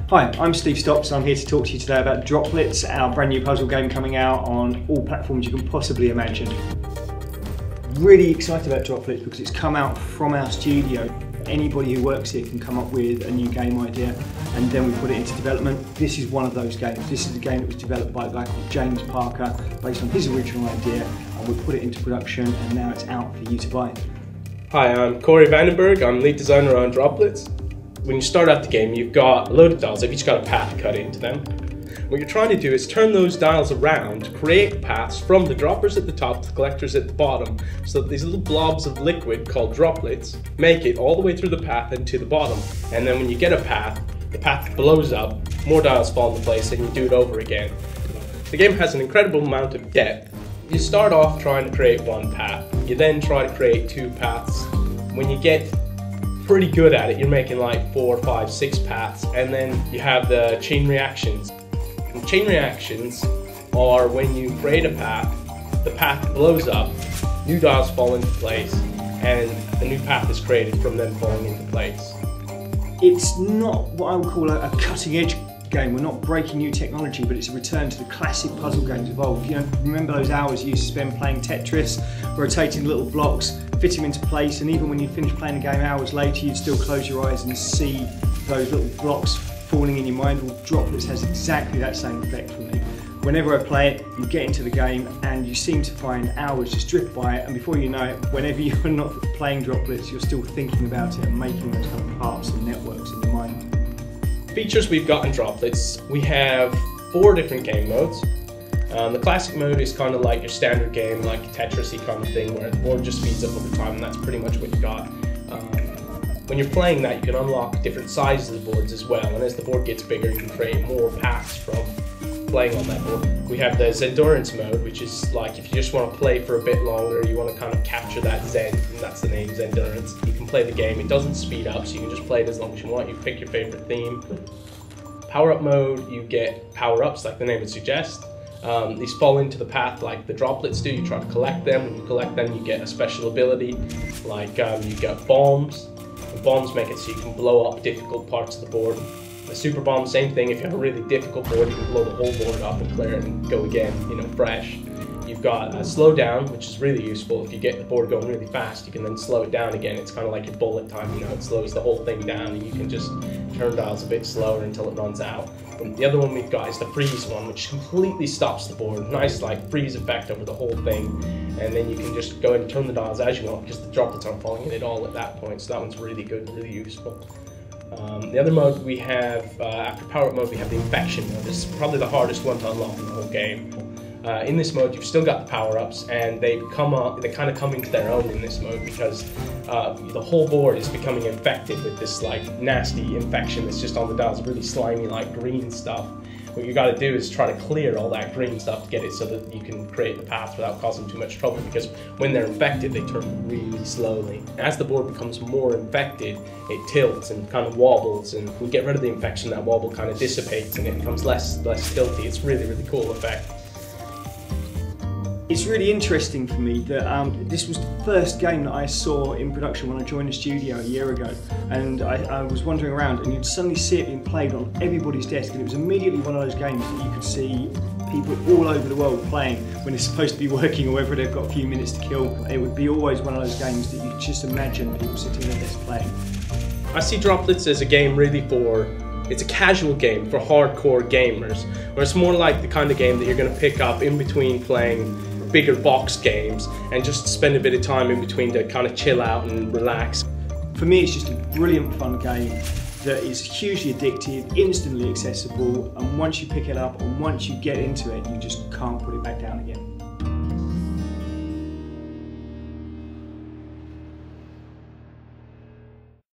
Hi, I'm Steve Stopps and I'm here to talk to you today about Droplitz, our brand new puzzle game coming out on all platforms you can possibly imagine. Really excited about Droplitz because it's come out from our studio. Anybody who works here can come up with a new game idea and then we put it into development. This is one of those games. This is a game that was developed by a guy called James Parker based on his original idea, and we put it into production and now it's out for you to buy. Hi, I'm Corey Vandenberg. I'm lead designer on Droplitz. When you start out the game, you've got a load of dials. They've each got a path cut into them. What you're trying to do is turn those dials around to create paths from the droppers at the top to the collectors at the bottom, so that these little blobs of liquid called droplets make it all the way through the path and to the bottom. And then when you get a path, the path blows up, more dials fall into place, and you do it over again. The game has an incredible amount of depth. You start off trying to create one path. You then try to create two paths. When you get pretty good at it, you're making like 4, 5, 6 paths, and then you have the chain reactions. And chain reactions are when you create a path, the path blows up, new dials fall into place, and a new path is created from them falling into place. It's not what I would call a cutting edge game. We're not breaking new technology, but it's a return to the classic puzzle games of old. You know, remember those hours you used to spend playing Tetris, rotating little blocks, fit them into place, and even when you finish playing the game hours later, you'd still close your eyes and see those little blocks falling in your mind. Well, Droplitz has exactly that same effect for me. Whenever I play it, you get into the game and you seem to find hours just drift by it, and before you know it, whenever you're not playing Droplitz, you're still thinking about it and making those kind of parts and networks in your mind. Features we've got in Droplitz, we have 4 different game modes. The classic mode is kind of like your standard game, like Tetris-y kind of thing, where the board just speeds up over time, and that's pretty much what you got. When you're playing that, you can unlock different sizes of boards as well, and as the board gets bigger, you can create more paths from playing on that board. We have the Endurance mode, which is like if you just want to play for a bit longer, you want to kind of capture that Zen, and that's the name, Endurance. You can play the game, it doesn't speed up, so you can just play it as long as you want. You pick your favorite theme. Power-up mode, you get power-ups like the name would suggest. These fall into the path like the droplets do. You try to collect them. When you collect them, you get a special ability, like you get bombs. The bombs make it so you can blow up difficult parts of the board. The super bomb, same thing. If you have a really difficult board, you can blow the whole board up and clear it and go again, you know, fresh. You've got a slow down, which is really useful. If you get the board going really fast, you can then slow it down again. It's kind of like your bullet time, you know, it slows the whole thing down and you can just turn dials a bit slower until it runs out. And the other one we've got is the freeze one, which completely stops the board. Nice like freeze effect over the whole thing. And then you can just go ahead and turn the dials as you want because the droplets aren't falling in at all at that point. So that one's really good, really useful. The other mode we have, after power-up mode, we have the infection mode. This is probably the hardest one to unlock in the whole game. In this mode, you've still got the power-ups, and they kind of come into their own in this mode because the whole board is becoming infected with this like nasty infection that's just on the dials, really slimy like green stuff. What you got to do is try to clear all that green stuff to get it so that you can create the path without causing too much trouble, because when they're infected, they turn really slowly. As the board becomes more infected, it tilts and kind of wobbles, and when you get rid of the infection, that wobble kind of dissipates and it becomes less tilty. It's really, really cool effect. It's really interesting for me that this was the first game that I saw in production when I joined the studio a year ago, and I was wandering around and you'd suddenly see it being played on everybody's desk, and it was immediately one of those games that you could see people all over the world playing when it's supposed to be working or whether they've got a few minutes to kill. It would be always one of those games that you just imagine people sitting at their desk playing. I see Droplitz as a game really it's a casual game for hardcore gamers, where it's more like the kind of game that you're going to pick up in between playing bigger box games and just spend a bit of time in between to kind of chill out and relax. For me, it's just a brilliant fun game that is hugely addictive, instantly accessible, and once you pick it up and once you get into it, you just can't put it back down again.